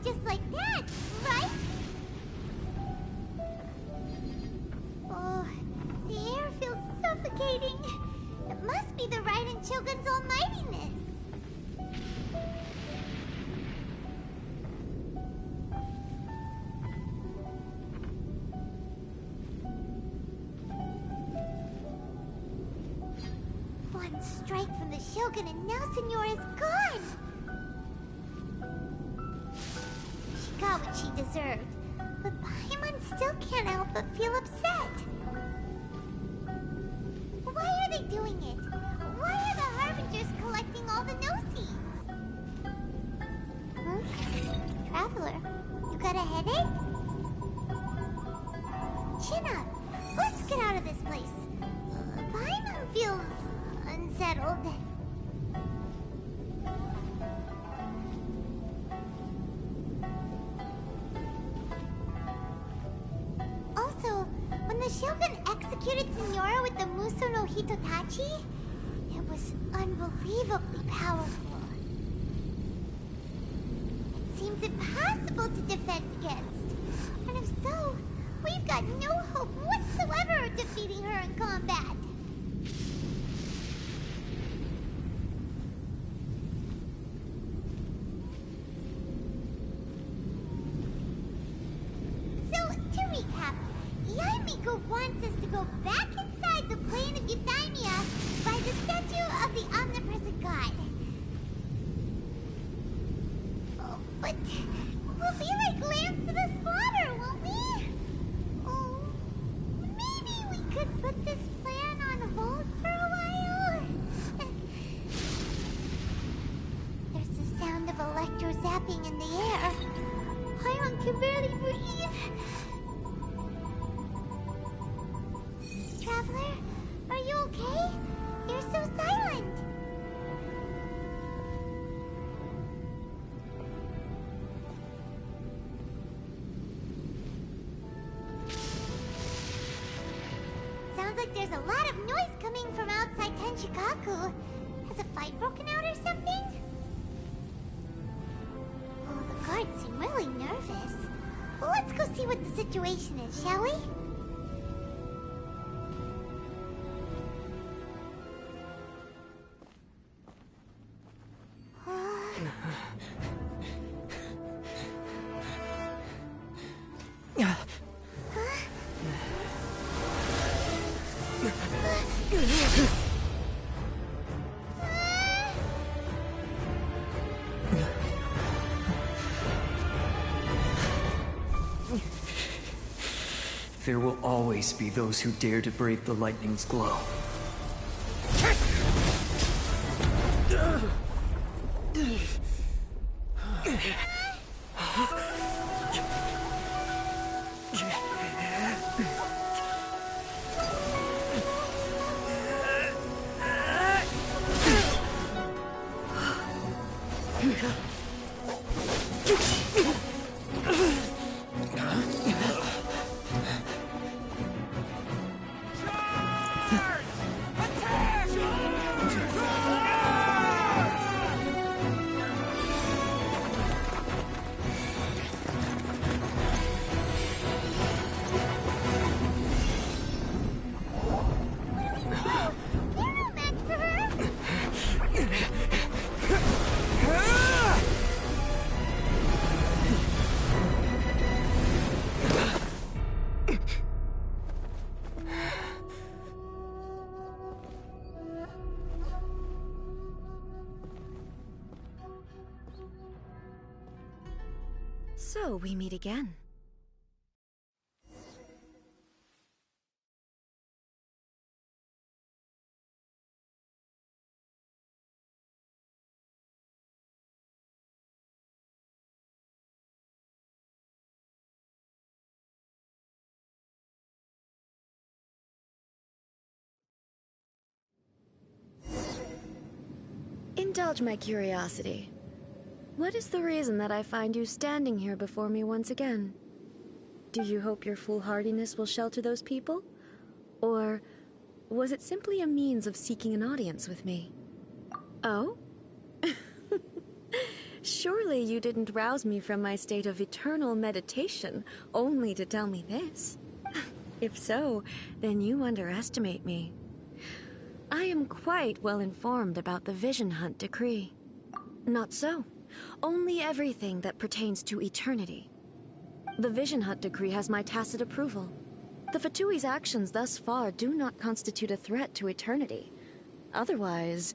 just like that, right? Oh, the air feels suffocating. It must be the Raiden Shogun's almightiness. One strike from the Shogun and now Senora is gone! She got what she deserved, but Paimon still can't help but feel upset. Why are they doing it? Why are the Harbingers collecting all the no-seeds? Traveler, you got a headache? Chin up! Let's get out of this place. Paimon feels unsettled. Also, when the Shogun executed Senora with the Muso no Hitotachi, it was unbelievably powerful. It seems impossible to defend against. And if so, we've got no hope whatsoever of defeating her in combat. Wants us to go back inside the plane of Euthymia by the statue of the omnipresent god. Oh, but we'll be like lambs to the slaughter, won't we? Oh, maybe we could put this plan on hold for a while? There's the sound of electro-zapping in the air. Paimon can barely breathe. Traveler, are you okay? You're so silent. Sounds like there's a lot of noise coming from outside Tenshikaku. Has a fight broken out or something? Oh, the guards seem really nervous. Well, let's go see what the situation is, shall we? There will always be those who dare to brave the lightning's glow. So, we meet again. Indulge my curiosity. What is the reason that I find you standing here before me once again? Do you hope your foolhardiness will shelter those people? Or was it simply a means of seeking an audience with me? Oh? Surely you didn't rouse me from my state of eternal meditation only to tell me this. If so, then you underestimate me. I am quite well informed about the Vision Hunt decree. Not so. Only everything that pertains to eternity. The Vision Hunt decree has my tacit approval. The Fatui's actions thus far do not constitute a threat to eternity. Otherwise,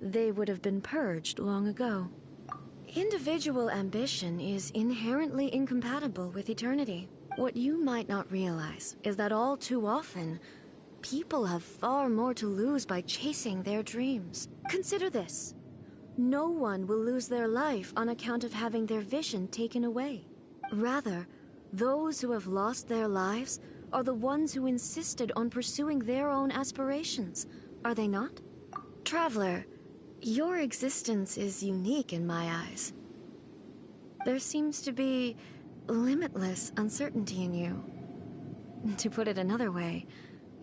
they would have been purged long ago. Individual ambition is inherently incompatible with eternity. What you might not realize is that all too often, people have far more to lose by chasing their dreams. Consider this. No one will lose their life on account of having their vision taken away. Rather, those who have lost their lives are the ones who insisted on pursuing their own aspirations, are they not? Traveler, your existence is unique in my eyes. There seems to be limitless uncertainty in you. To put it another way,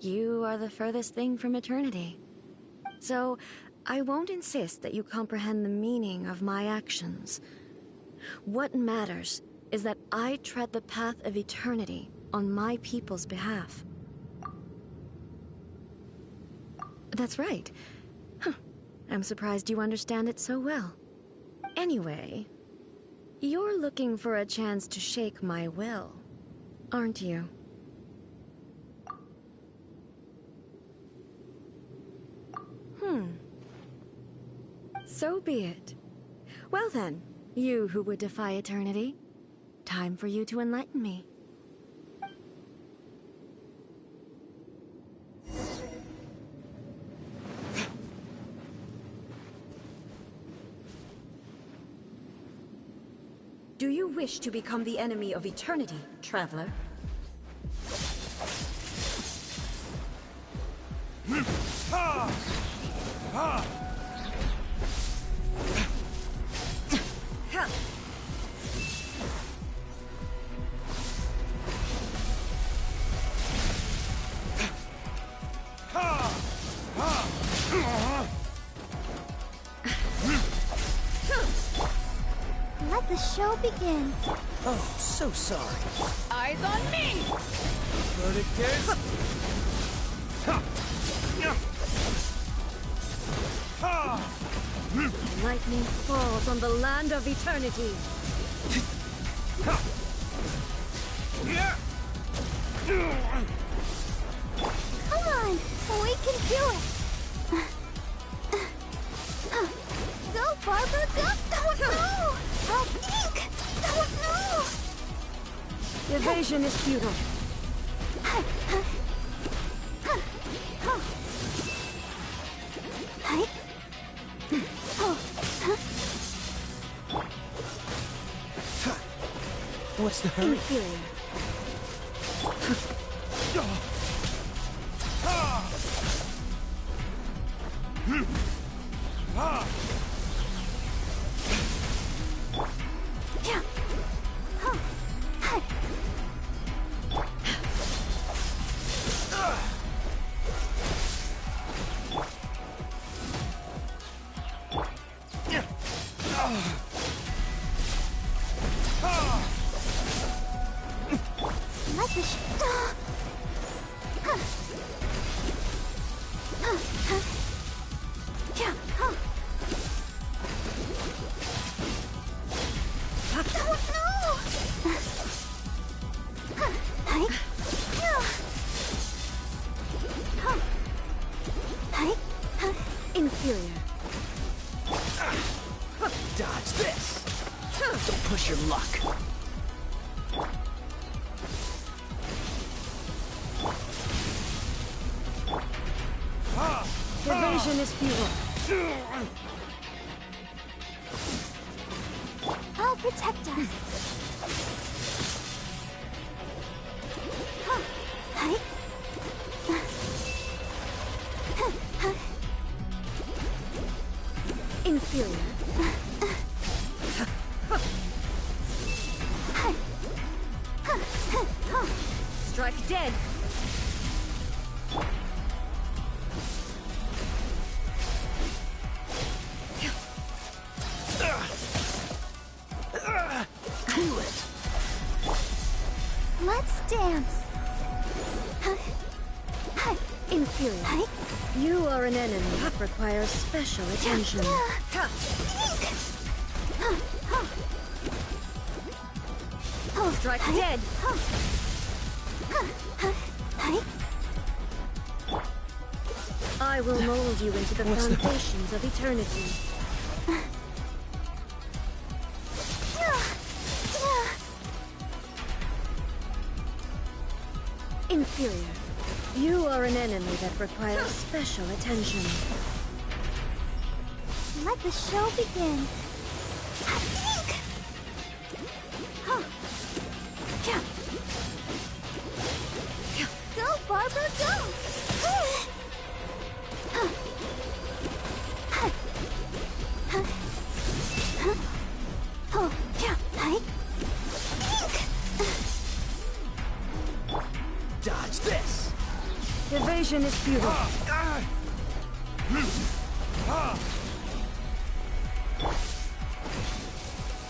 you are the furthest thing from eternity. So, I won't insist that you comprehend the meaning of my actions. What matters is that I tread the path of eternity on my people's behalf. That's right. Huh. I'm surprised you understand it so well. Anyway, you're looking for a chance to shake my will, aren't you? So be it. Well then, you who would defy eternity, time for you to enlighten me. Do you wish to become the enemy of eternity, traveler? Let the show begin. Oh, so sorry. Eyes on me! Verticus. Lightning falls on the land of eternity. Come on, we can do it. Go, Barbara, go! Oh no! Oh, Ink! Oh no! Evasion is futile. What's the hurry? Inferior. Let the Inferior. Dodge this. Don't push your luck. Evasion is futile. I'll protect us. Inferior. Strike dead. dance. Inferior. You are an enemy that requires special attention. Strike dead. I will mold you into the foundations of eternity. Inferior. You are an enemy that requires special attention. Let the show begin. Go, Barbara, go! Dodge this! Evasion is futile.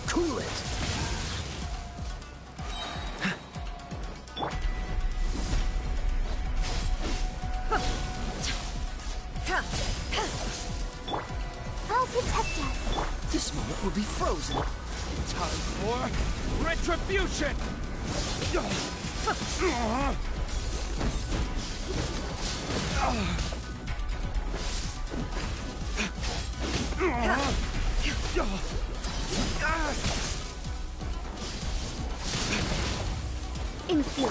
Cool it! I'll protect us. This moment will be frozen. Time for retribution! Inferior.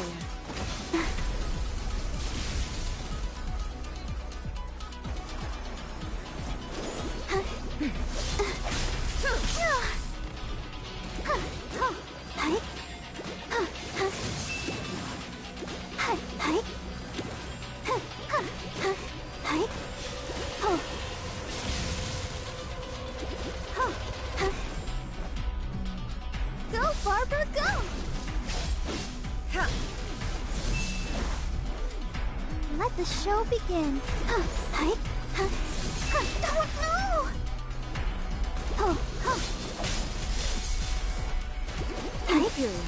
Go, Barbara, go! Let the show begin. Oh, no! Inferior.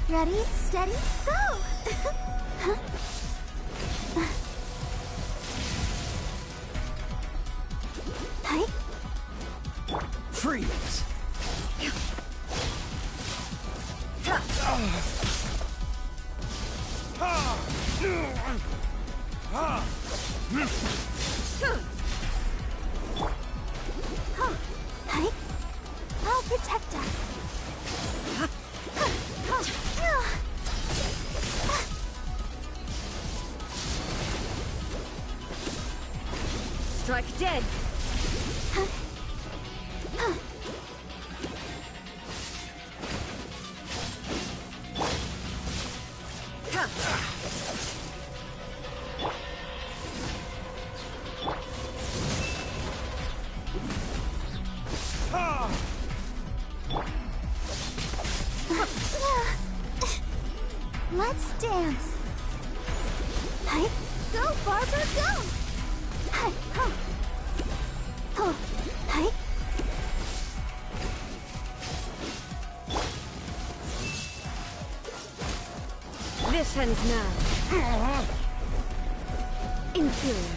Ready, steady, go! Freeze! I'll protect us. Strike dead. Let's dance. Go, Barbara, go! This ends now. Inferior.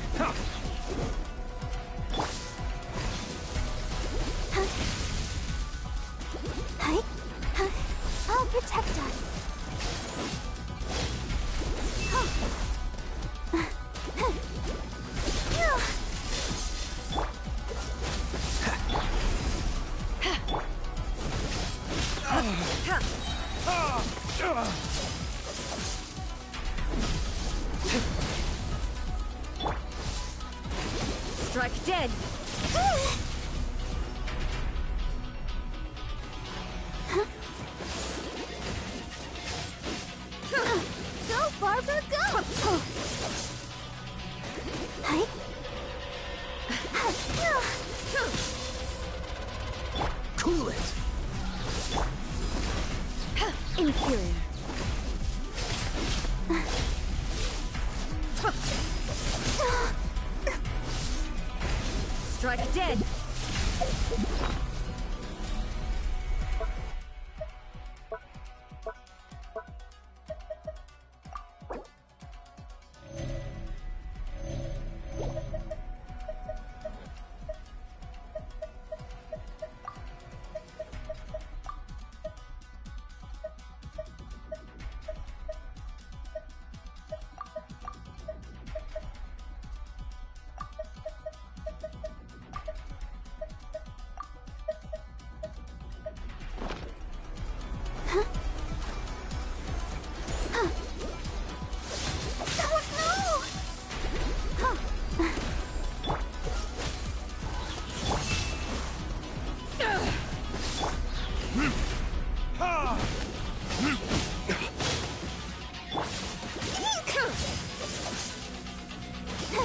I'll protect us. Strike dead. Go, Barbara, go! Cool it! Inferior. Strike dead.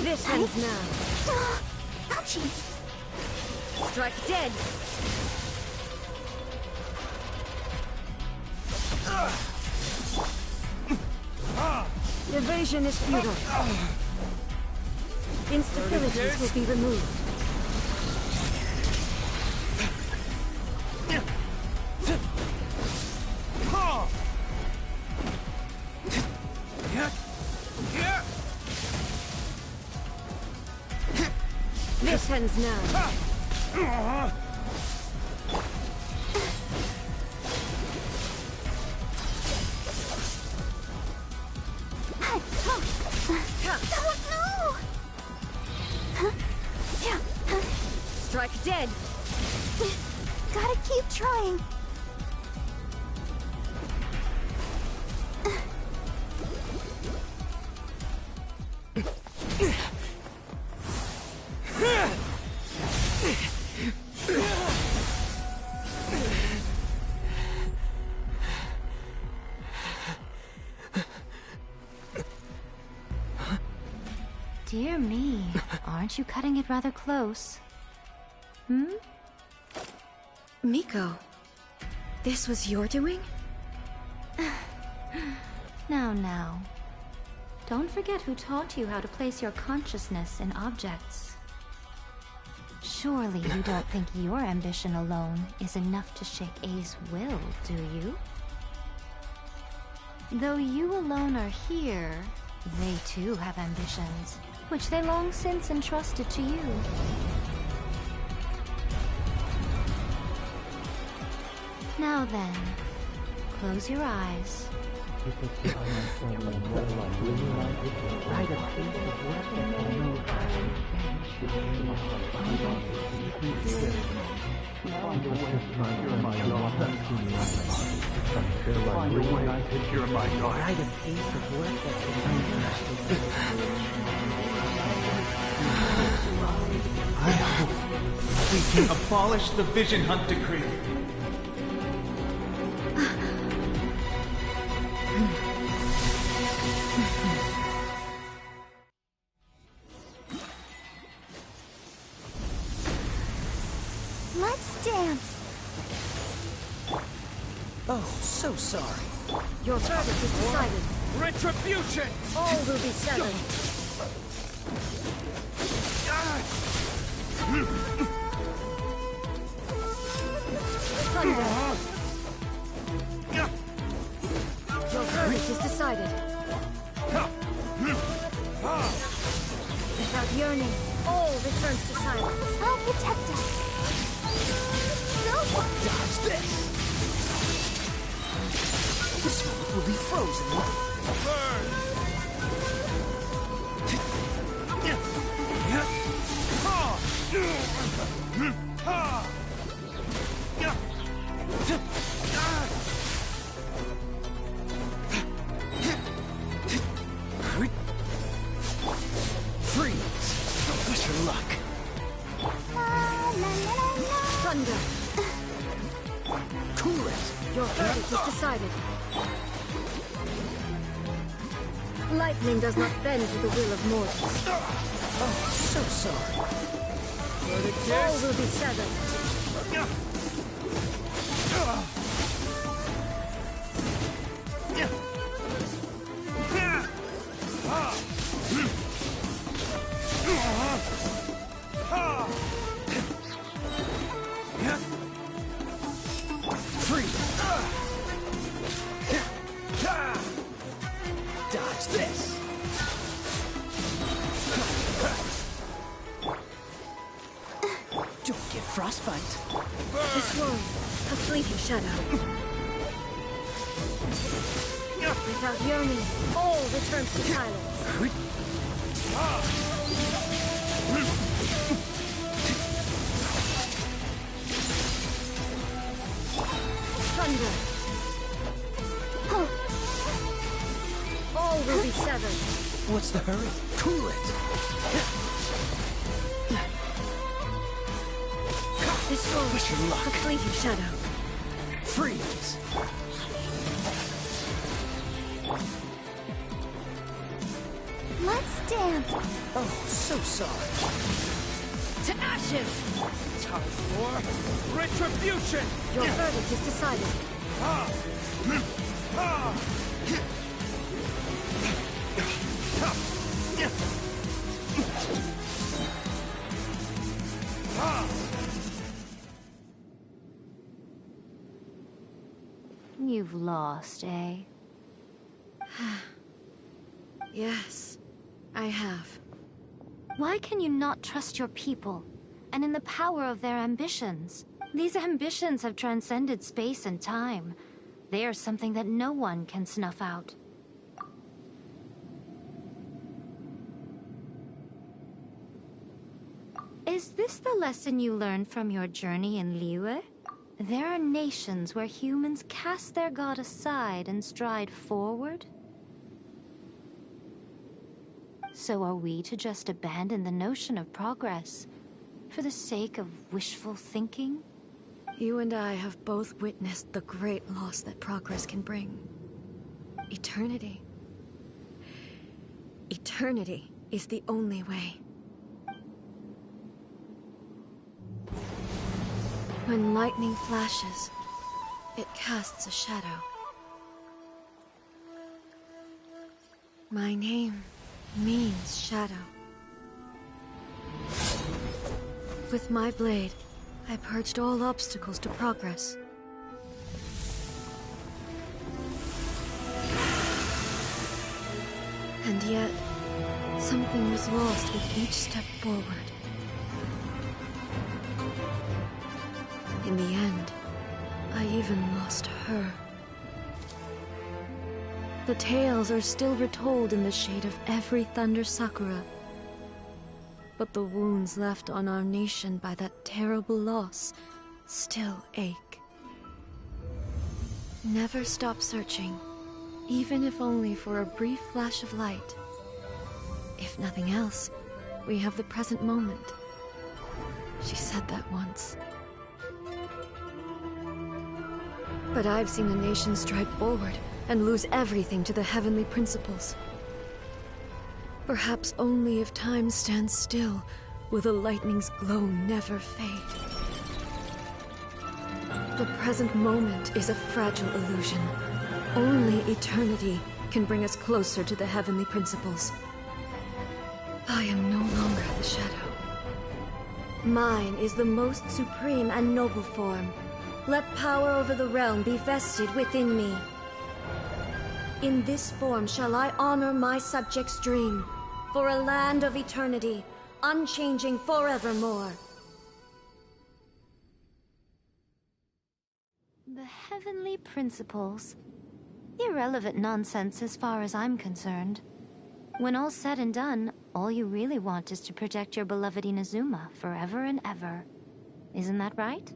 This ends now. Ouchie! Strike dead. Evasion is futile. Instabilities will be removed. This ends now. Strike dead. Gotta keep trying. Dear me, aren't you cutting it rather close? Miko, this was your doing? Now. Don't forget who taught you how to place your consciousness in objects. Surely you don't think your ambition alone is enough to shake A's will, do you? Though you alone are here, they too have ambitions, which they long since entrusted to you. Now then, close your eyes. I hope we can abolish the Vision Hunt Decree. Let's dance. Oh, so sorry. Your verdict is decided. Retribution! All will be severed. Thunder. Your verdict is decided. Without yearning, all returns to silence. I'll protect us. Dodge this! This moment will be frozen. Burn! Freeze! Wish her luck. Thunder. Cool it! Your verdict is decided. Lightning does not bend to the will of mortals. Oh, so sorry. All will be severed. Freeze! Dodge this! Don't get frostbite. This one, a fleeting shadow. Without yearning, all returns to silence. Thunder. All will be severed. What's the hurry? Cool it! This one, Wish her luck. a fleeting shadow. Freeze! Let's dance. Oh, so sorry. To ashes! Time for retribution! Your verdict is decided. Ha! Ha! Ha! You've lost, eh? Yes, I have. Why can you not trust your people, and in the power of their ambitions? These ambitions have transcended space and time. They are something that no one can snuff out. Is this the lesson you learned from your journey in Liyue? There are nations where humans cast their god aside and stride forward? So are we to just abandon the notion of progress for the sake of wishful thinking? You and I have both witnessed the great loss that progress can bring. Eternity. Eternity is the only way. When lightning flashes, it casts a shadow. My name means shadow. With my blade, I purged all obstacles to progress. And yet, something was lost with each step forward. In the end, I even lost her. The tales are still retold in the shade of every Thunder Sakura. But the wounds left on our nation by that terrible loss still ache. Never stop searching, even if only for a brief flash of light. If nothing else, we have the present moment. She said that once. But I've seen a nation stride forward and lose everything to the heavenly principles. Perhaps only if time stands still will the lightning's glow never fade. The present moment is a fragile illusion. Only eternity can bring us closer to the heavenly principles. I am no longer the shadow. Mine is the most supreme and noble form. Let power over the realm be vested within me. In this form shall I honor my subjects' dream, for a land of eternity, unchanging forevermore. The heavenly principles. Irrelevant nonsense as far as I'm concerned. When all's said and done, all you really want is to protect your beloved Inazuma forever and ever. Isn't that right?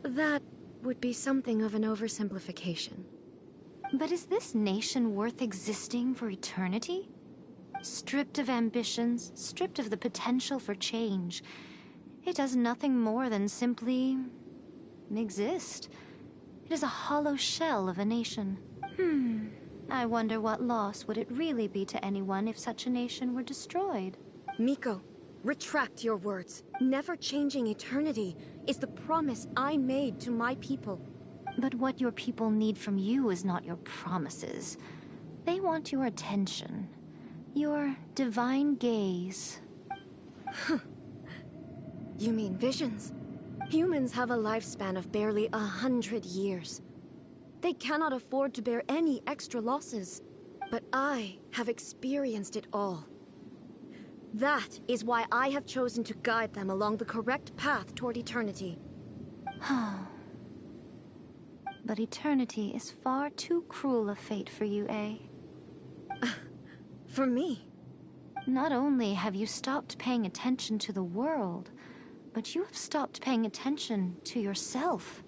That would be something of an oversimplification. But is this nation worth existing for eternity? Stripped of ambitions, stripped of the potential for change, it does nothing more than simply exist. It is a hollow shell of a nation. I wonder what loss would it really be to anyone if such a nation were destroyed? Miko, retract your words. Never changing eternity is the promise I made to my people. But what your people need from you is not your promises. They want your attention. Your divine gaze. You mean visions? Humans have a lifespan of barely 100 years. They cannot afford to bear any extra losses. But I have experienced it all. That is why I have chosen to guide them along the correct path toward eternity. But eternity is far too cruel a fate for you, eh? For me? Not only have you stopped paying attention to the world, but you have stopped paying attention to yourself.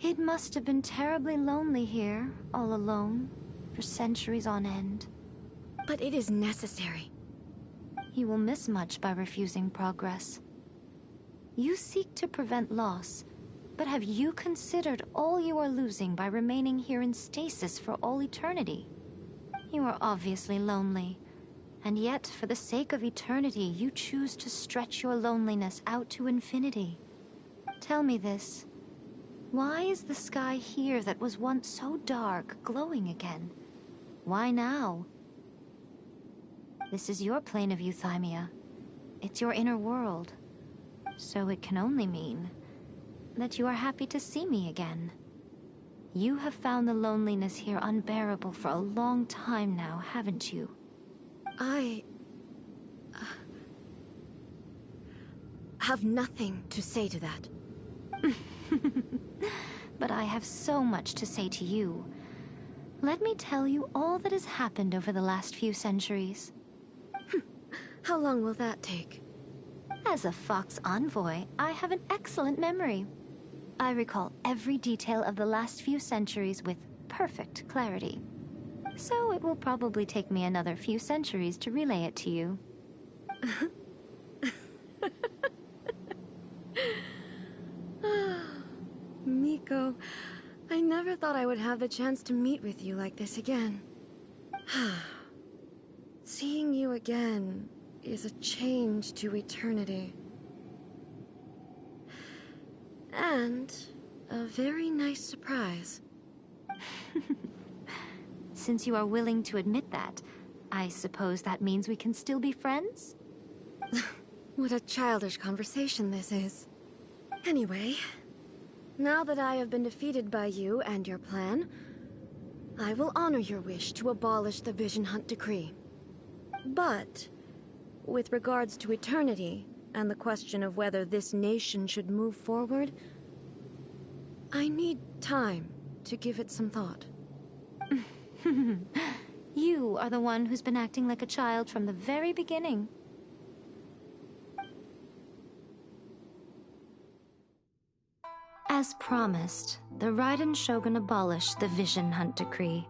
It must have been terribly lonely here, all alone, for centuries on end. But it is necessary. You will miss much by refusing progress. You seek to prevent loss, but have you considered all you are losing by remaining here in stasis for all eternity? You are obviously lonely. And yet, for the sake of eternity, you choose to stretch your loneliness out to infinity. Tell me this. Why is the sky here that was once so dark glowing again? Why now? This is your plane of euthymia. It's your inner world. So it can only mean that you are happy to see me again. You have found the loneliness here unbearable for a long time now, haven't you? I have nothing to say to that. But I have so much to say to you. Let me tell you all that has happened over the last few centuries. How long will that take? As a Fox envoy, I have an excellent memory. I recall every detail of the last few centuries with perfect clarity. So it will probably take me another few centuries to relay it to you. Miko, I never thought I would have the chance to meet with you like this again. Seeing you again is a change to eternity. And a very nice surprise. Since you are willing to admit that, I suppose that means we can still be friends? What a childish conversation this is. Anyway, now that I have been defeated by you and your plan, I will honor your wish to abolish the Vision Hunt Decree. But, with regards to eternity, and the question of whether this nation should move forward, I need time to give it some thought. You are the one who's been acting like a child from the very beginning. As promised, the Raiden Shogun abolished the Vision Hunt Decree.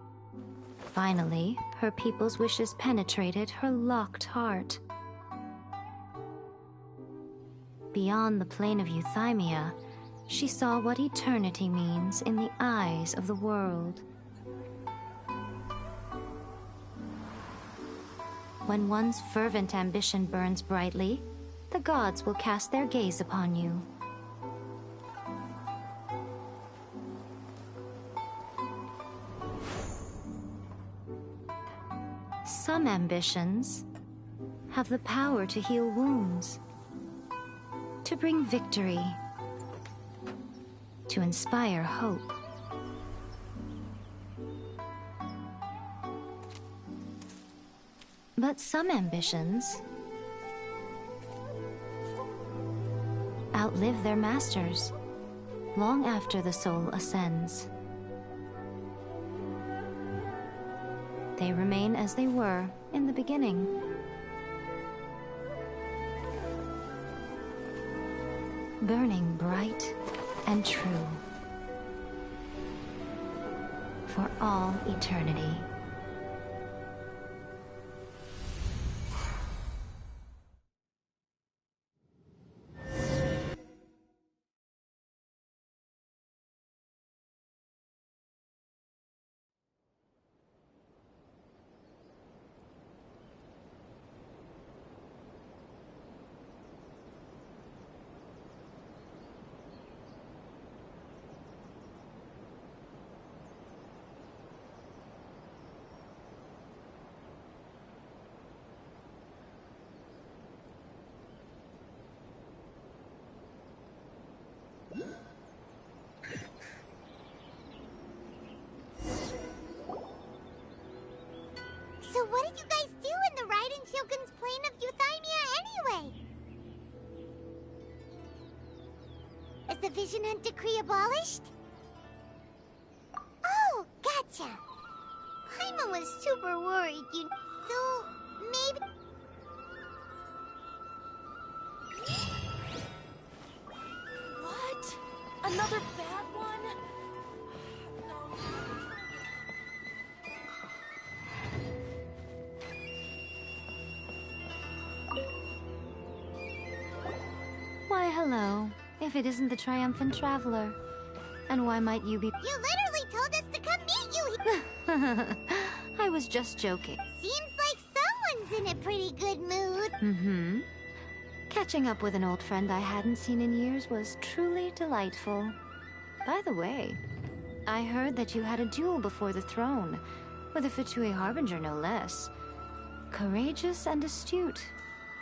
Finally, her people's wishes penetrated her locked heart. Beyond the plane of euthymia, she saw what eternity means in the eyes of the world. When one's fervent ambition burns brightly, the gods will cast their gaze upon you. Some ambitions have the power to heal wounds, to bring victory, to inspire hope. But some ambitions outlive their masters long after the soul ascends. They remain as they were in the beginning. Burning bright and true for all eternity. So what did you guys do in the Raiden Shogun's plane of euthymia anyway? Is the Vision Hunt Decree abolished? Oh, gotcha. Paimon was super worried, so maybe... What? Another bad one? No. Why, hello. If it isn't the triumphant traveler. And why might you be... You literally told us to come meet you here! I was just joking. Seems like someone's in a pretty good mood. Mm-hmm. Catching up with an old friend I hadn't seen in years was truly delightful. By the way, I heard that you had a duel before the throne, with a Fatui Harbinger no less. Courageous and astute.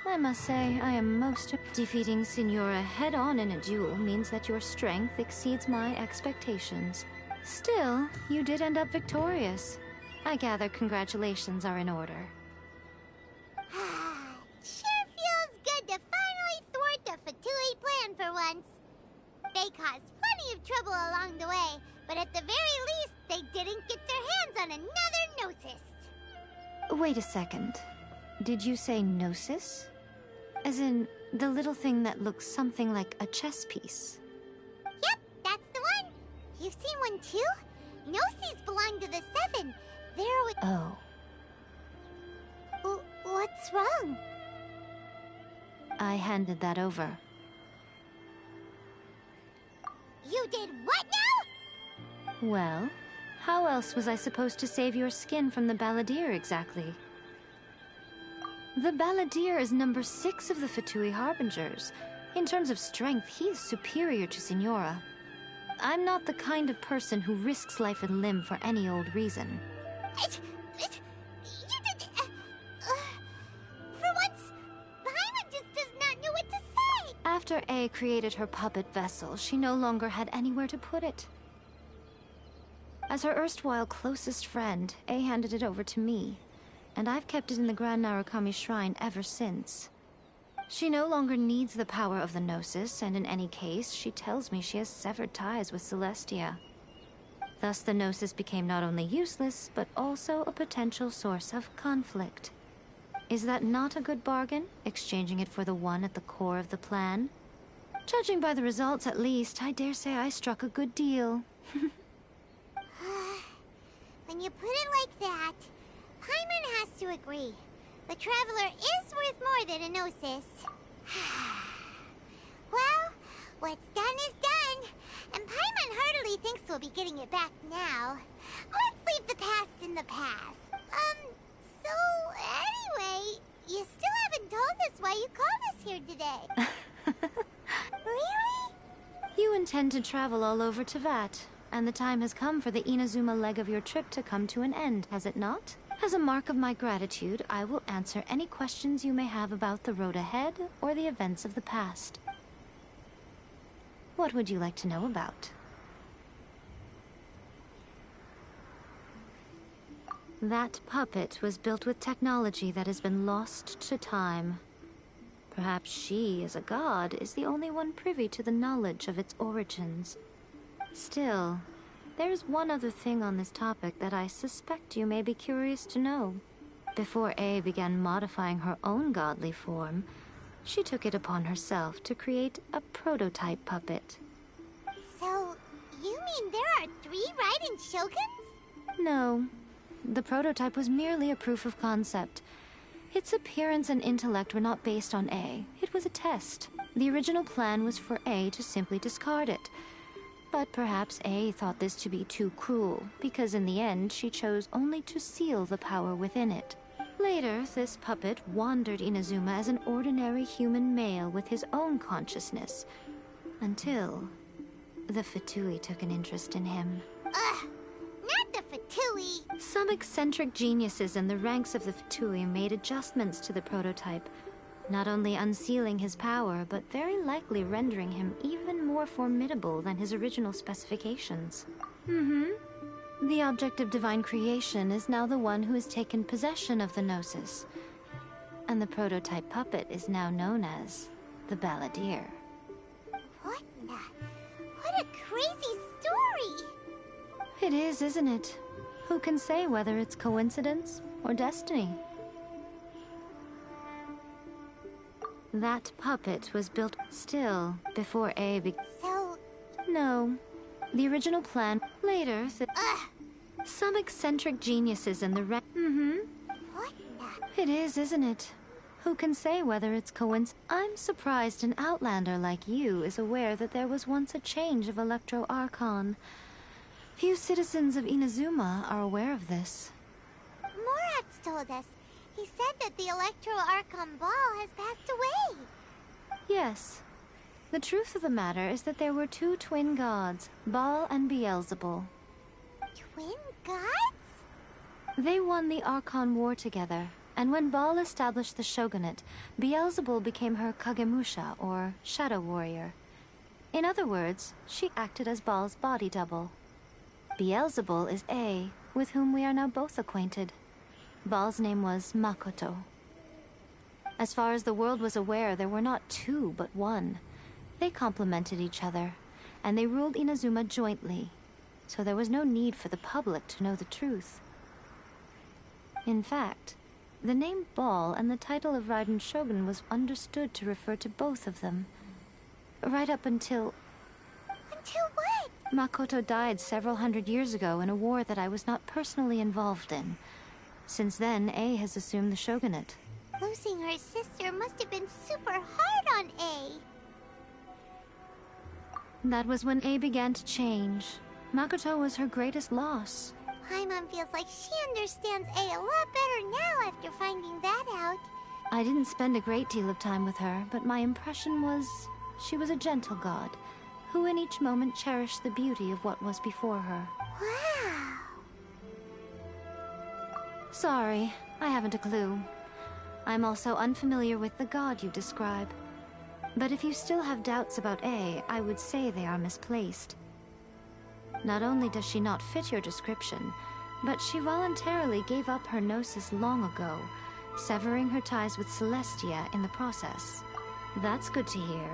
I must say, I am most... Defeating Signora head-on in a duel means that your strength exceeds my expectations. Still, you did end up victorious. I gather congratulations are in order. Sure feels good to finally thwart the Fatui plan for once. They caused plenty of trouble along the way, but at the very least, they didn't get their hands on another Gnosis. Wait a second. Did you say Gnosis? As in, the little thing that looks something like a chess piece? Yep, that's the one. You've seen one too? Gnosis belong to the Seven. They're with... Oh. What's wrong? I handed that over. You did what now? Well, how else was I supposed to save your skin from the Balladeer exactly? The Balladeer is number 6 of the Fatui Harbingers. In terms of strength, he is superior to Signora. I'm not the kind of person who risks life and limb for any old reason. You did... for once, Paimon just does not know what to say. After A created her puppet vessel, she no longer had anywhere to put it. As her erstwhile closest friend, A handed it over to me, and I've kept it in the Grand Narukami Shrine ever since. She no longer needs the power of the Gnosis, and in any case, she tells me she has severed ties with Celestia. Thus the Gnosis became not only useless, but also a potential source of conflict. Is that not a good bargain, exchanging it for the one at the core of the plan? Judging by the results at least, I dare say I struck a good deal. When you put it like that, Paimon has to agree. The Traveler is worth more than a Gnosis. Well, what's done is done, and Paimon heartily thinks we'll be getting it back now. Let's leave the past in the past. So anyway, you still haven't told us why you called us here today. Really? You intend to travel all over Teyvat, and the time has come for the Inazuma leg of your trip to come to an end, has it not? As a mark of my gratitude, I will answer any questions you may have about the road ahead or the events of the past. What would you like to know about? That puppet was built with technology that has been lost to time. Perhaps she, as a god, is the only one privy to the knowledge of its origins. Still, there's one other thing on this topic that I suspect you may be curious to know. Before A began modifying her own godly form, she took it upon herself to create a prototype puppet. So, you mean there are 3 Raiden Shoguns? No. The prototype was merely a proof of concept. Its appearance and intellect were not based on A. It was a test. The original plan was for A to simply discard it. But perhaps A thought this to be too cruel, because in the end she chose only to seal the power within it. Later, this puppet wandered Inazuma as an ordinary human male with his own consciousness, until the Fatui took an interest in him. Ugh, not the Fatui. Some eccentric geniuses in the ranks of the Fatui made adjustments to the prototype, not only unsealing his power, but very likely rendering him even more formidable than his original specifications. The object of divine creation is now the one who has taken possession of the Gnosis, and the prototype puppet is now known as the Balladeer. What a crazy story! It is, isn't it? Who can say whether it's coincidence or destiny? That puppet was built still before A began. So... No. The original plan... Later, some eccentric geniuses in the What It is, isn't it? Who can say whether it's coincidence? I'm surprised an outlander like you is aware that there was once a change of Electro Archon. Few citizens of Inazuma are aware of this. More told us. He said that the Electro Archon Ball has passed away. Yes. The truth of the matter is that there were two twin gods, Baal and Beelzebul. Twin gods? They won the Archon War together, and when Baal established the shogunate, Beelzebul became her Kagemusha, or shadow warrior. In other words, she acted as Baal's body double. Beelzebul is A, with whom we are now both acquainted. Baal's name was Makoto. As far as the world was aware, there were not two, but one. They complemented each other, and they ruled Inazuma jointly, so there was no need for the public to know the truth. In fact, the name Baal and the title of Raiden Shogun was understood to refer to both of them. Right up until... Until what? Makoto died several hundred years ago in a war that I was not personally involved in. Since then, A has assumed the shogunate. Losing her sister must have been super hard on A. That was when A began to change. Makoto was her greatest loss. Paimon feels like she understands A a lot better now after finding that out. I didn't spend a great deal of time with her, but my impression was she was a gentle god, who in each moment cherished the beauty of what was before her. Wow. Sorry, I haven't a clue. I'm also unfamiliar with the god you describe. But if you still have doubts about A, I would say they are misplaced. Not only does she not fit your description, but she voluntarily gave up her gnosis long ago, severing her ties with Celestia in the process. That's good to hear.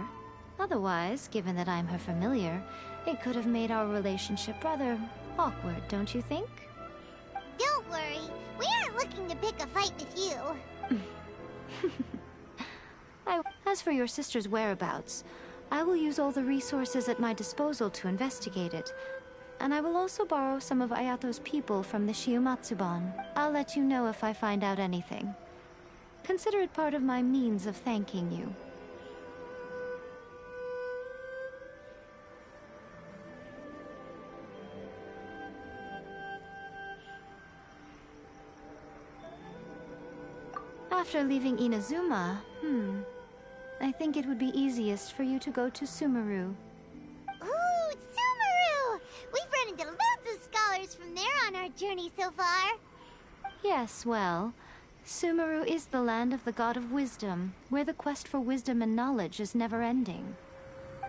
Otherwise, given that I'm her familiar, it could have made our relationship rather awkward, don't you think? Don't worry, we aren't looking to pick a fight with you. As for your sister's whereabouts, I will use all the resources at my disposal to investigate it. And I will also borrow some of Ayato's people from the Shiumatsuban. I'll let you know if I find out anything. Consider it part of my means of thanking you. After leaving Inazuma, I think it would be easiest for you to go to Sumeru. Ooh, Sumeru! We've run into loads of scholars from there on our journey so far. Yes, well, Sumeru is the land of the god of wisdom, where the quest for wisdom and knowledge is never-ending.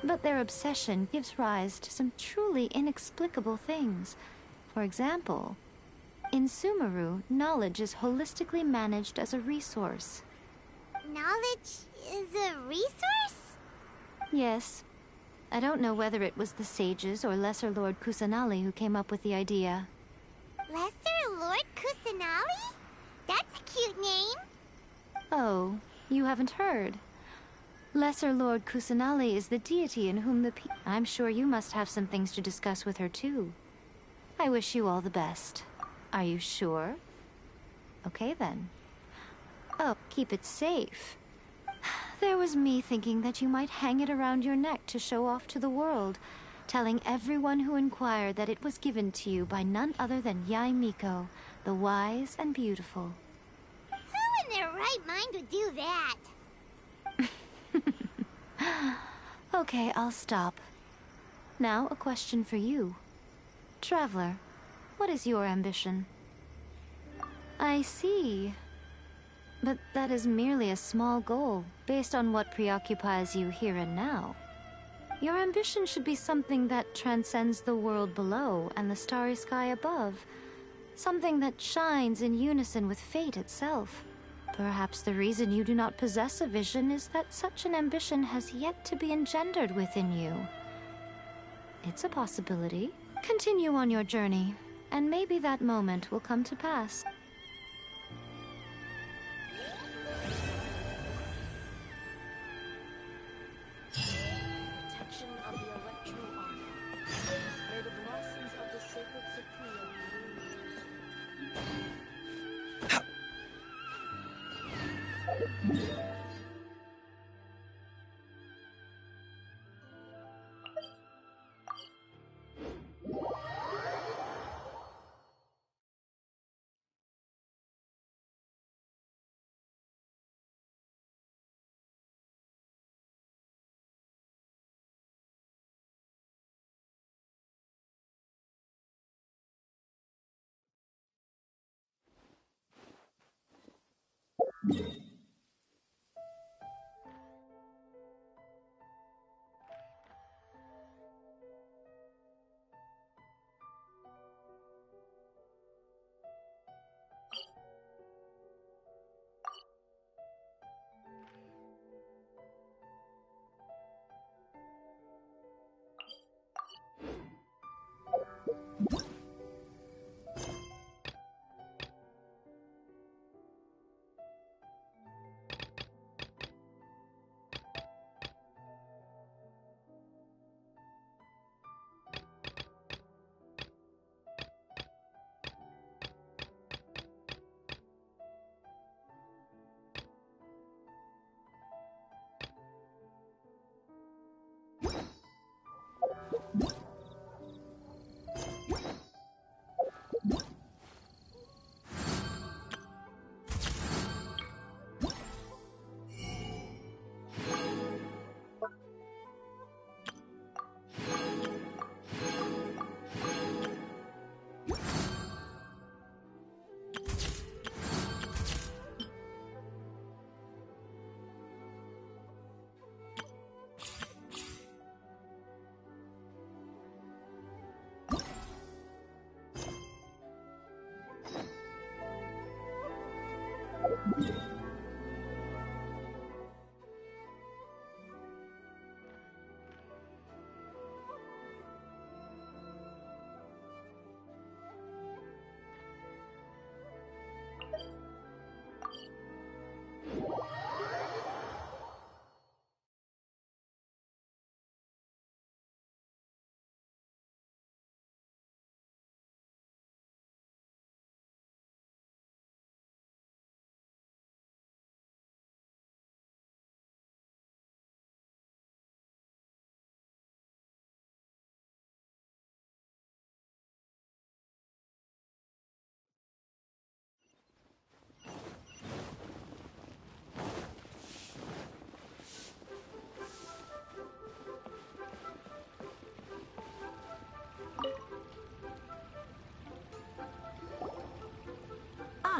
But their obsession gives rise to some truly inexplicable things. For example, in Sumeru, knowledge is holistically managed as a resource. Knowledge is a resource? Yes. I don't know whether it was the sages or Lesser Lord Kusanali who came up with the idea. Lesser Lord Kusanali? That's a cute name. Oh, you haven't heard. Lesser Lord Kusanali is the deity in whom I'm sure you must have some things to discuss with her too. I wish you all the best. Are you sure? Okay then. Oh, keep it safe. There was me thinking that you might hang it around your neck to show off to the world, telling everyone who inquired that it was given to you by none other than Yae Miko, the wise and beautiful. Who in their right mind would do that? Okay, I'll stop. Now, a question for you. Traveler, what is your ambition? I see. But that is merely a small goal, based on what preoccupies you here and now. Your ambition should be something that transcends the world below and the starry sky above. Something that shines in unison with fate itself. Perhaps the reason you do not possess a vision is that such an ambition has yet to be engendered within you. It's a possibility. Continue on your journey, and maybe that moment will come to pass. Protection of the Electro Arc. May the blossoms of the sacred Supriya bloom.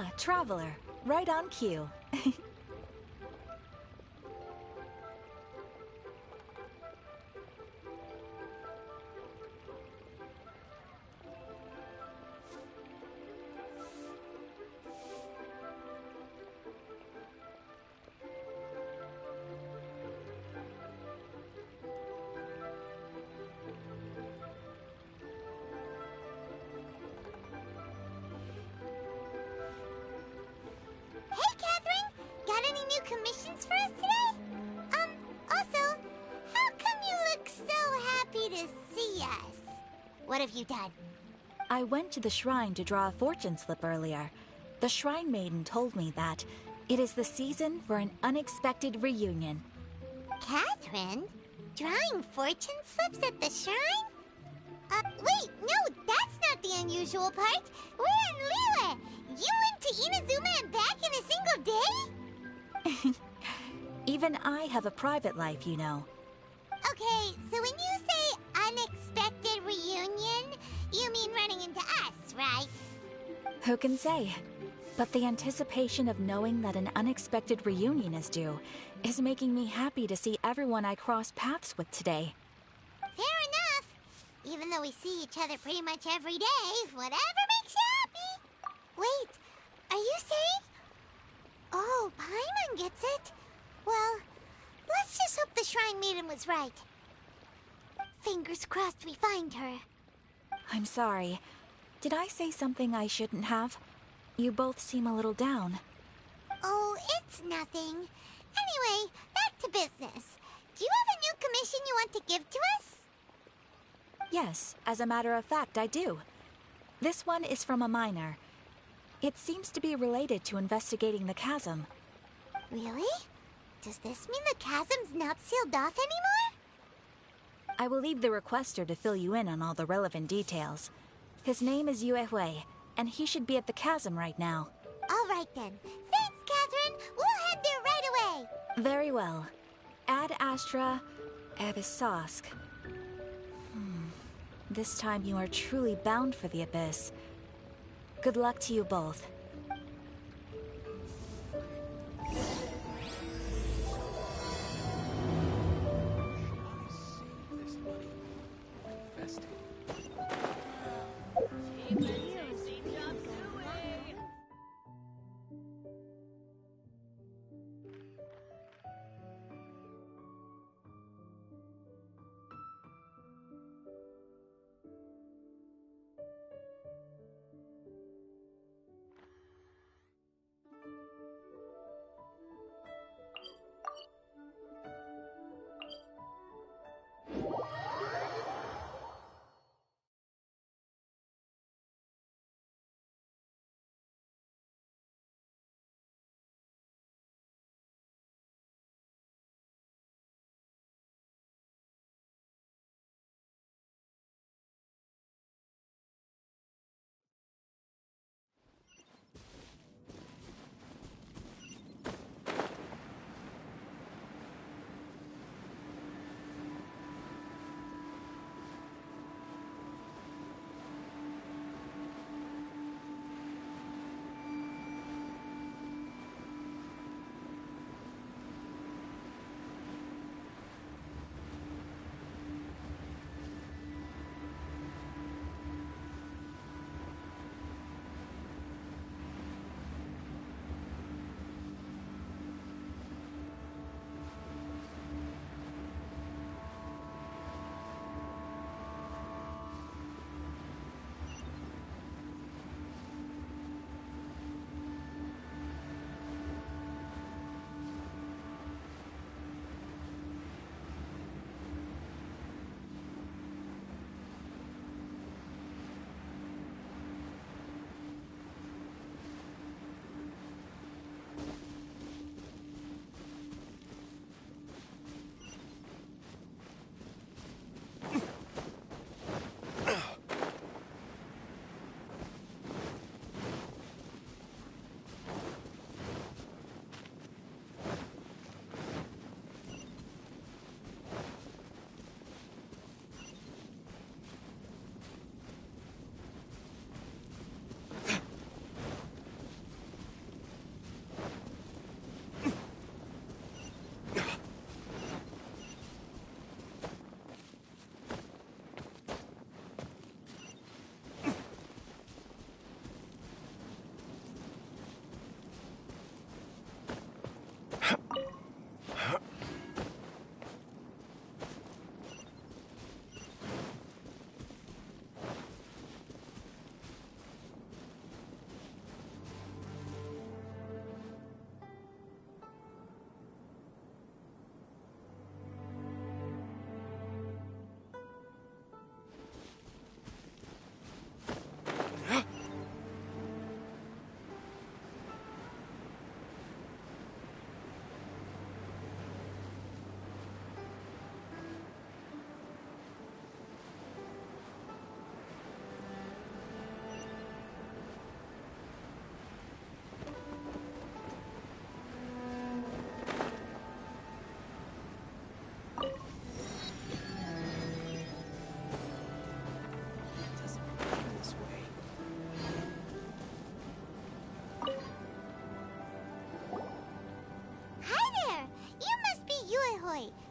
Ah, Traveler. Right on cue. Hey, Catherine! Got any new commissions for us today? Also, how come you look so happy to see us? What have you done? I went to the shrine to draw a fortune slip earlier. The shrine maiden told me that it is the season for an unexpected reunion. Catherine? Drawing fortune slips at the shrine? Wait, no, that's not the unusual part. We're in Liyue. You went to Inazuma and back in a single day? Even I have a private life, you know. Okay, so when you say unexpected reunion, you mean running into us, right? Who can say? But the anticipation of knowing that an unexpected reunion is due is making me happy to see everyone I crossed paths with today. Fair enough. Even though we see each other pretty much every day, whatever makes you happy. Wait, are you saying? Oh, Paimon gets it. Well, let's just hope the Shrine Maiden was right. Fingers crossed we find her. I'm sorry. Did I say something I shouldn't have? You both seem a little down. Oh, it's nothing. Anyway, back to business. Do you have a new commission you want to give to us? Yes, as a matter of fact, I do. This one is from a miner. It seems to be related to investigating the chasm. Really? Does this mean the chasm's not sealed off anymore? I will leave the requester to fill you in on all the relevant details. His name is Yue Hui, and he should be at the chasm right now. All right then. Thanks, Catherine. We'll head there right away. Very well. Ad Astra Abyssosque. This time you are truly bound for the Abyss. Good luck to you both.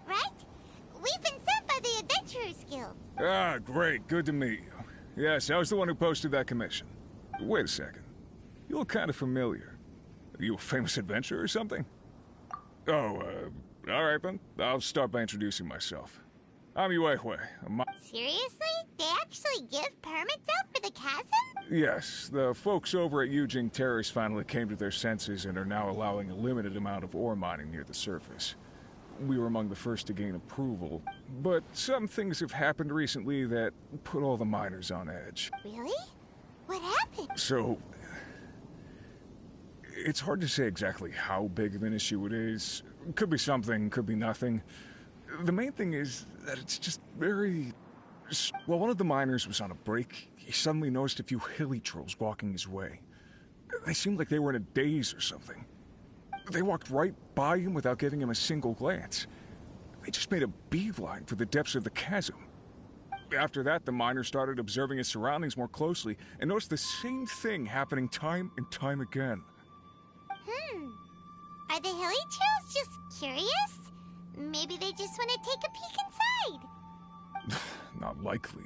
right? We've been sent by the Adventurers Guild. Ah, great. Good to meet you. Yes, I was the one who posted that commission. Wait a second. You look kind of familiar. Are you a famous adventurer or something? Oh, alright then. I'll start by introducing myself. I'm Yue Hui. Seriously? They actually give permits out for the chasm? Yes, the folks over at Yujing Terrace finally came to their senses and are now allowing a limited amount of ore mining near the surface. We were among the first to gain approval, but some things have happened recently that put all the miners on edge. Really? What happened? So, it's hard to say exactly how big of an issue it is. Could be something, could be nothing. The main thing is that it's just very... While one of the miners was on a break, he suddenly noticed a few hilly trolls walking his way. They seemed like they were in a daze or something. They walked right by him without giving him a single glance. They just made a beeline for the depths of the chasm. After that, the miner started observing his surroundings more closely and noticed the same thing happening time and time again. Are the hilly trolls just curious? Maybe they just want to take a peek inside. Not likely.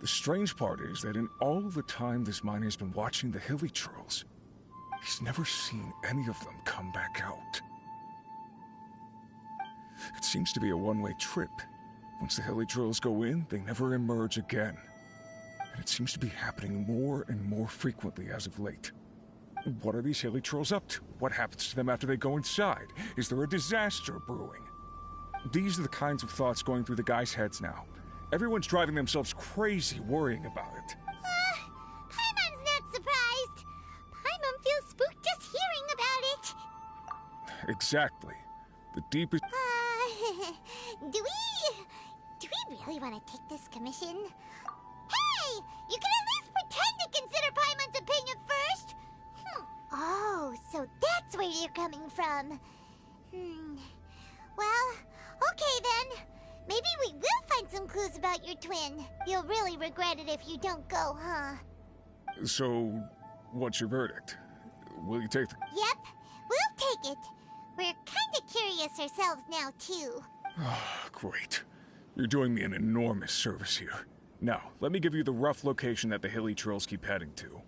The strange part is that in all the time this miner's been watching the hilly trolls, he's never seen any of them come back out. It seems to be a one-way trip. Once the hilly trolls go in, they never emerge again. And it seems to be happening more and more frequently as of late. What are these hilly trolls up to? What happens to them after they go inside? Is there a disaster brewing? These are the kinds of thoughts going through the guys' heads now. Everyone's driving themselves crazy worrying about it. Paimon's not surprised. Paimon feels spooked just hearing about it. Exactly. The deepest... Do we really want to take this commission? Hey! You can at least pretend to consider Paimon's opinion first! Oh, so that's where you're coming from. Well, okay then. Maybe we will find some clues about your twin. You'll really regret it if you don't go, huh? So, what's your verdict? Will you take the... Yep, we'll take it. We're kinda curious ourselves now, too. Great. You're doing me an enormous service here. Now, let me give you the rough location that the hilly trolls keep heading to.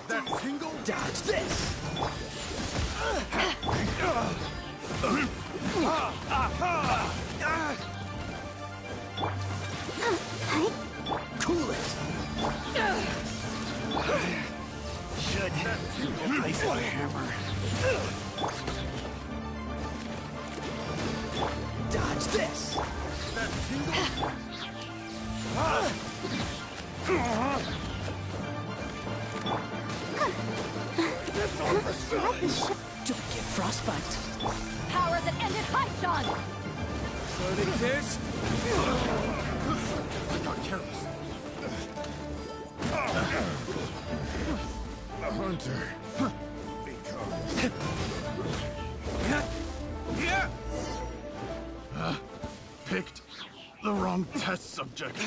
That single? Dodge this! Cool it! Should replace the hammer. Dodge this! That single? Don't get frostbite. Power that ended Heiston! Loading this. I got careless. The hunter. Picked the wrong test subject.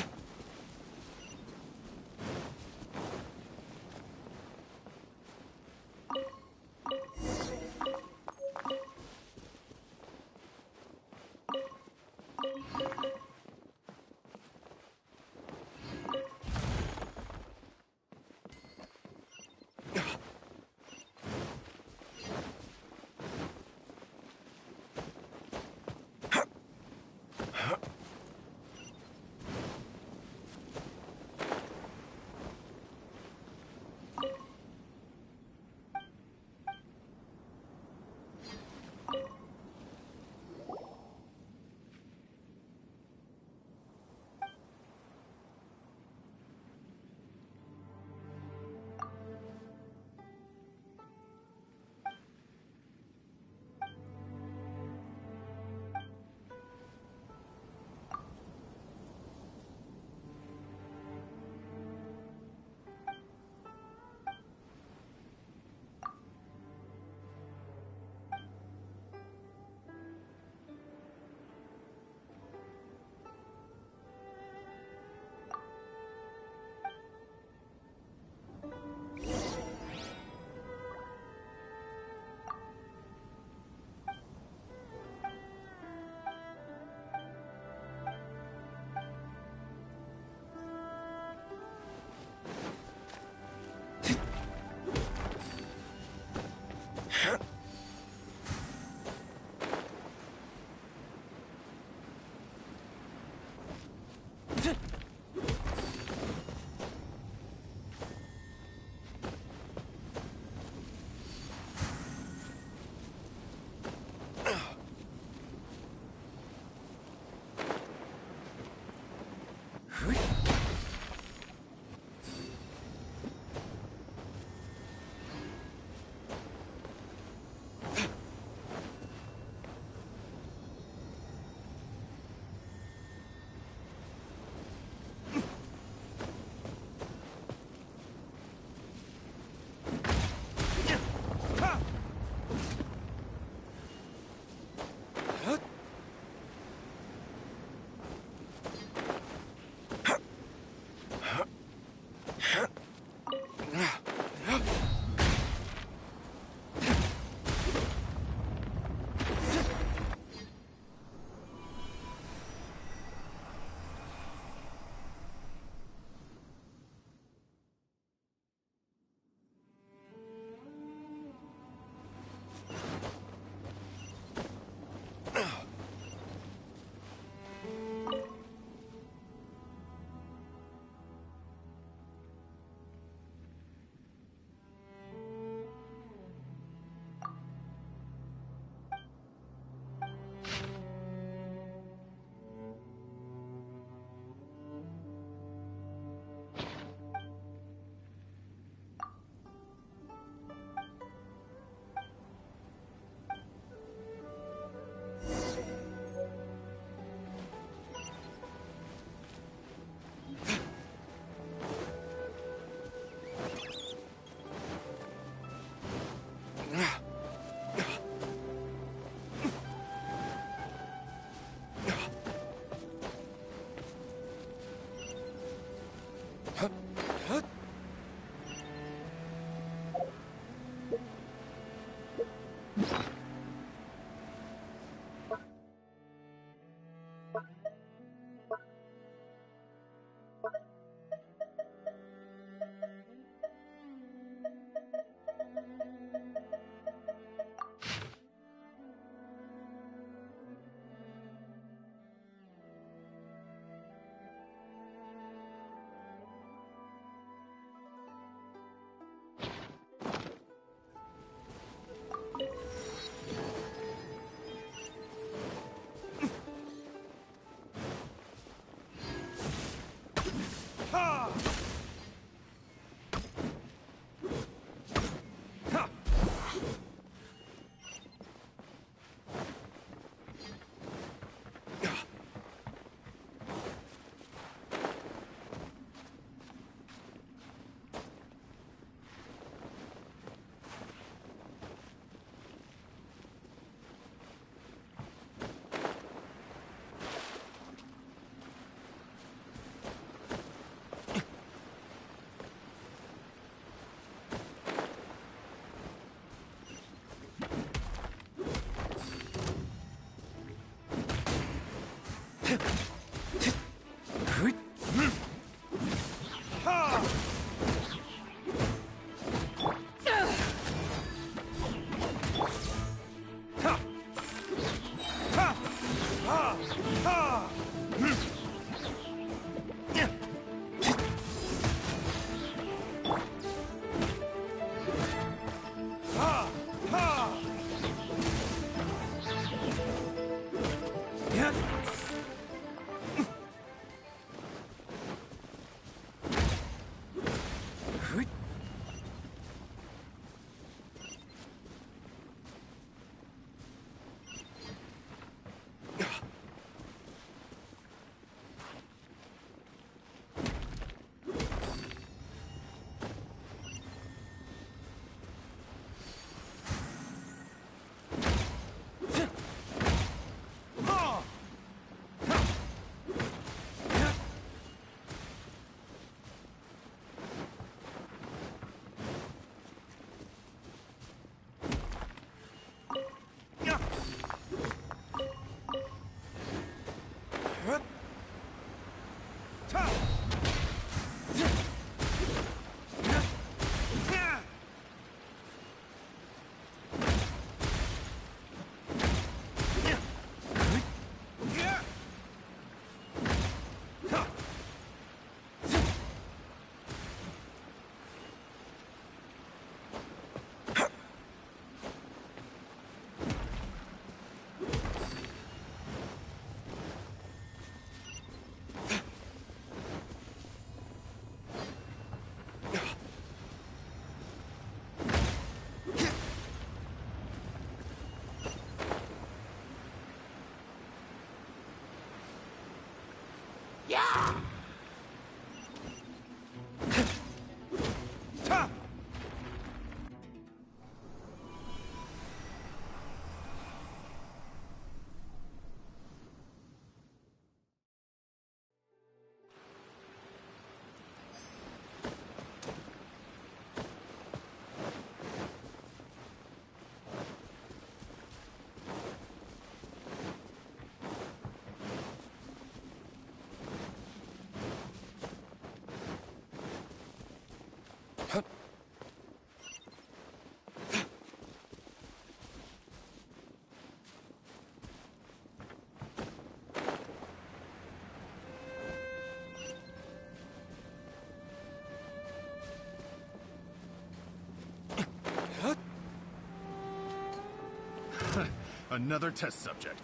Another test subject.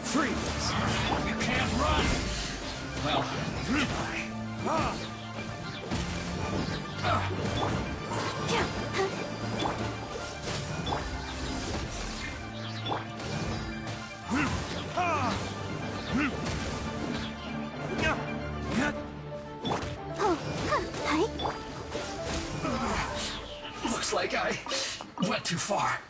Freeze! You can't run! Well, looks like I went too far.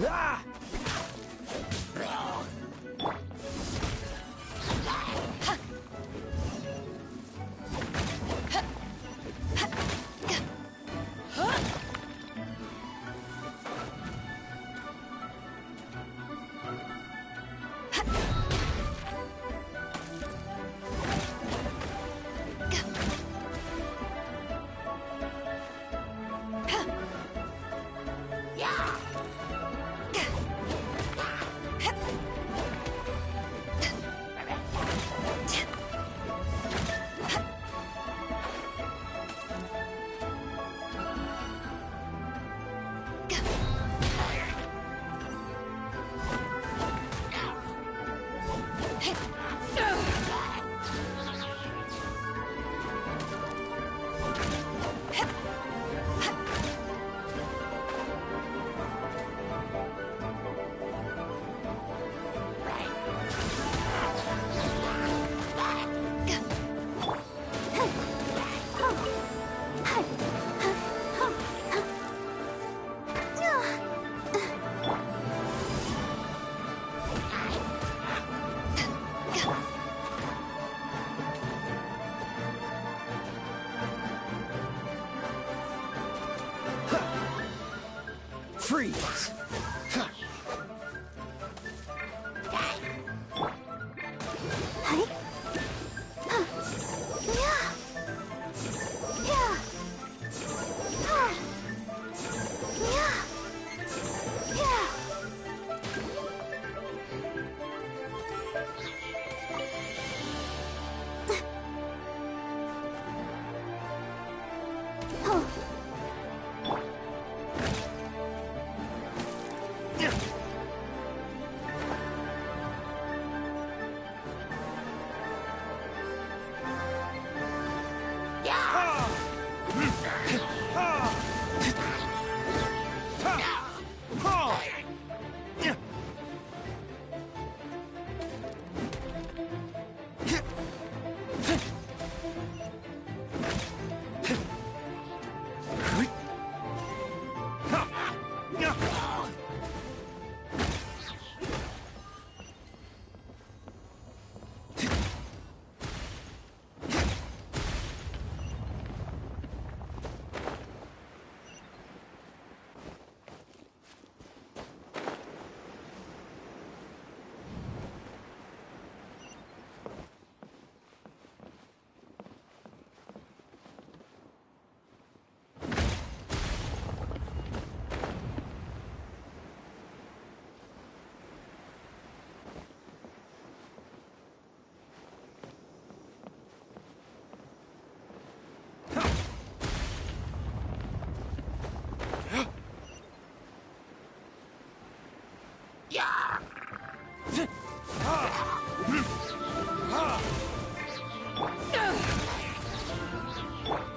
Ah! Freeze!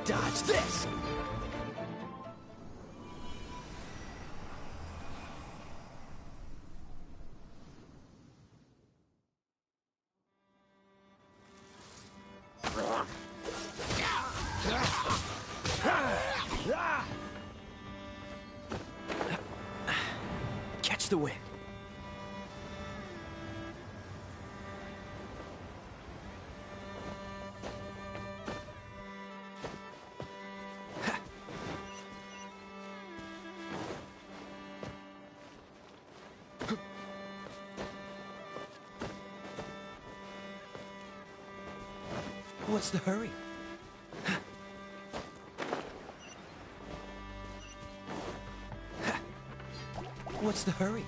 Dodge this! Catch the wind. What's the hurry? What's the hurry?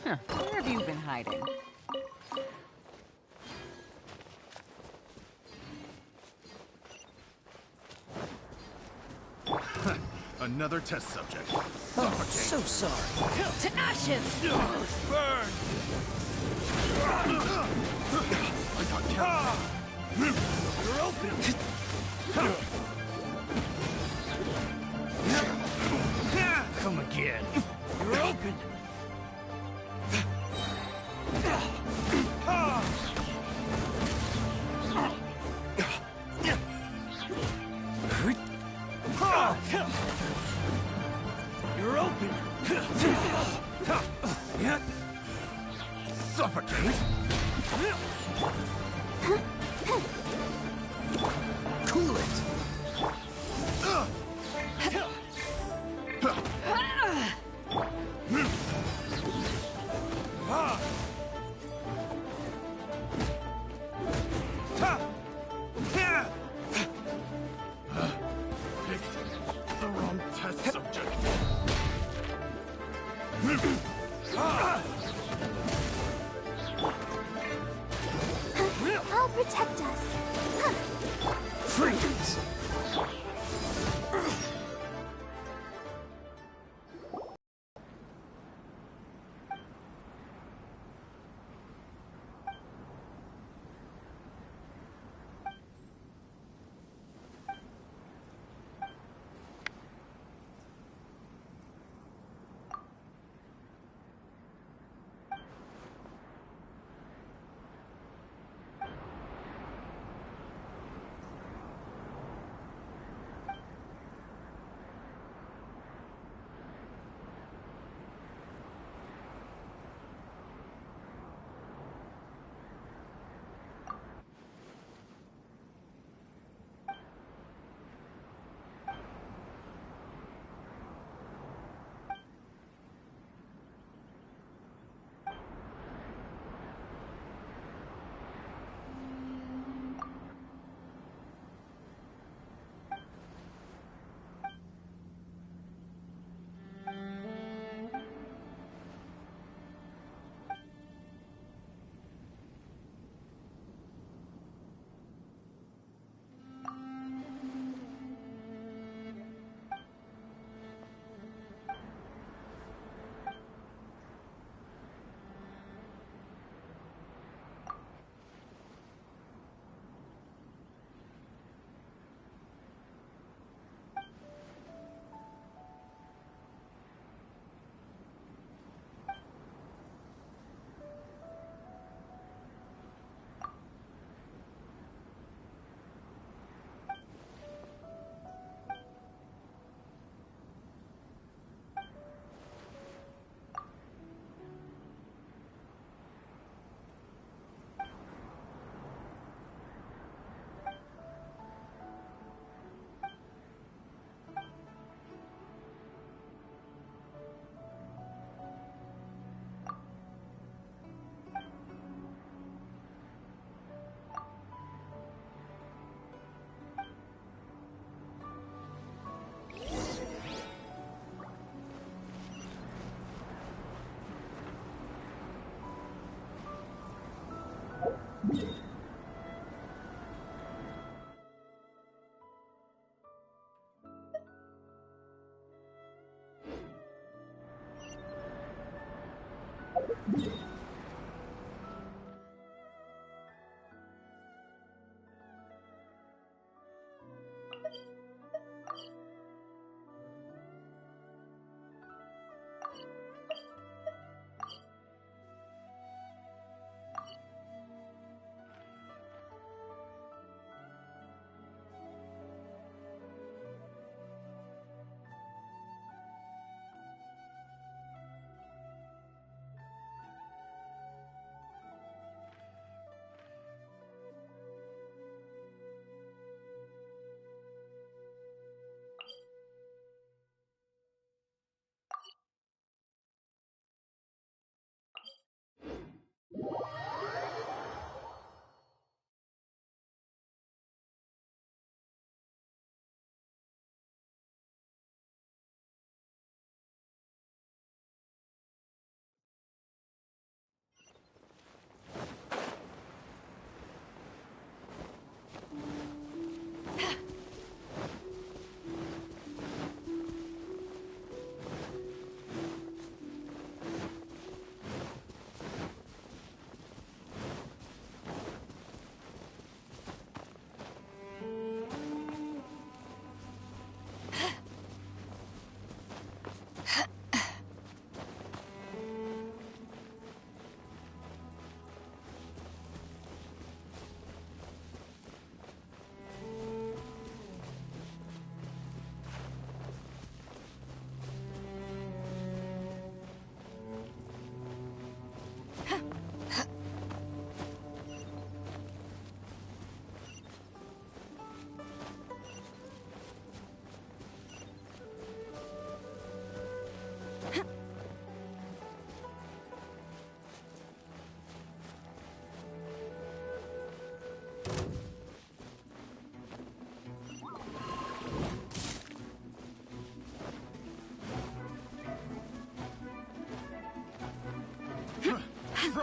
Huh, where have you been hiding? Another test subject. Oh, so sorry. To ashes! Burn! I got killed. You're open. Come again. You're open. You're open. Suffocate! Cool it. Picked the wrong test subject. I'll protect us. Freeze.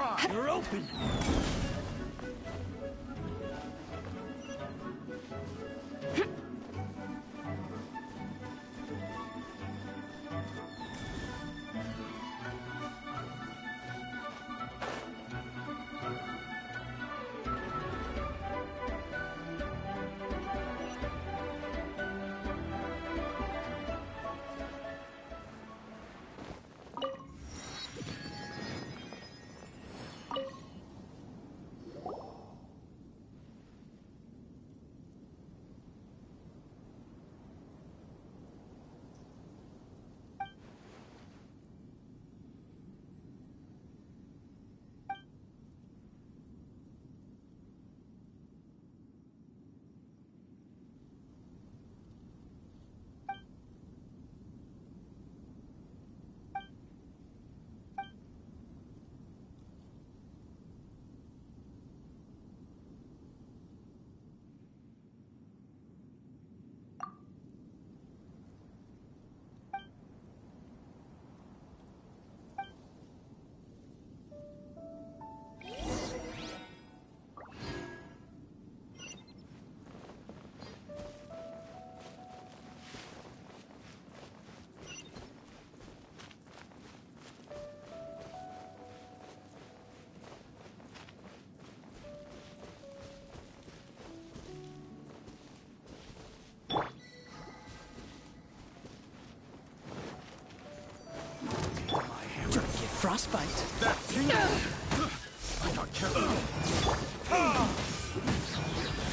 try. You're open. Frostbite. That tingle! I got careless.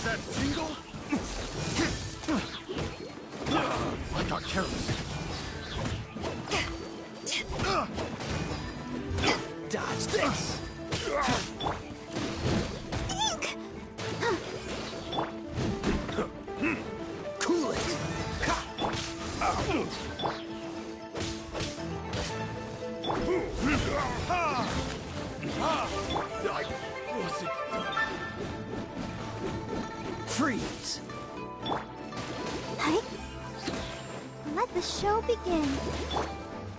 That tingle! I got careless. Dodge this. Cool it. Freeze. Hey, let the show begin.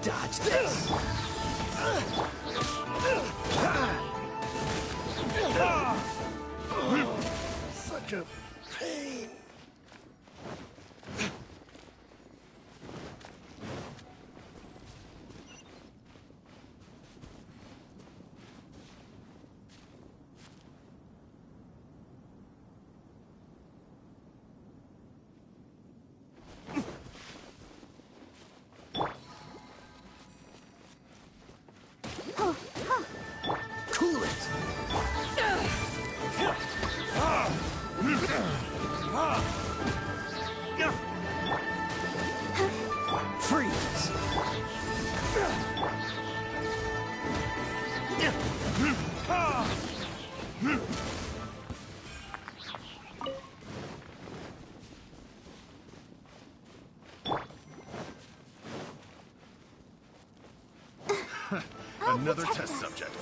Dodge this. Such a pain. Cool it. Freeze. Another test subject.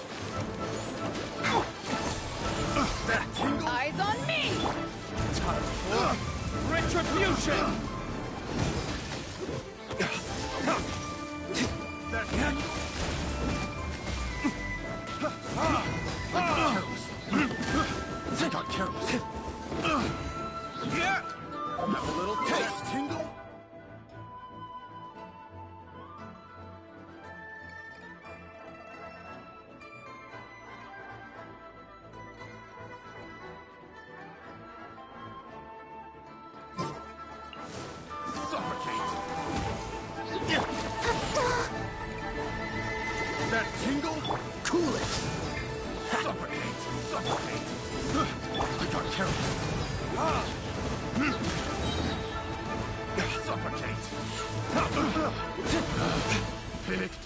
That tingle! Eyes on me! Time for retribution! That tingle! I got careless. Yeah! Have a little taste, tingle! That tingle? Cool it. Suffocate! Suffocate! I got careless. Suffocate! Picked.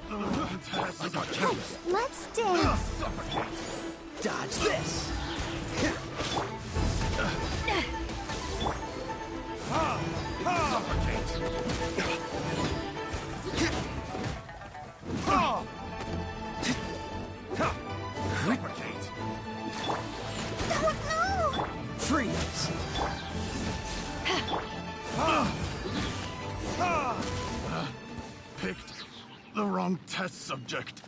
I got careless. Let's dance. Suffocate! Dodge this. Suffocate! Suffocate! Oh no! Freeze. Picked the wrong test subject.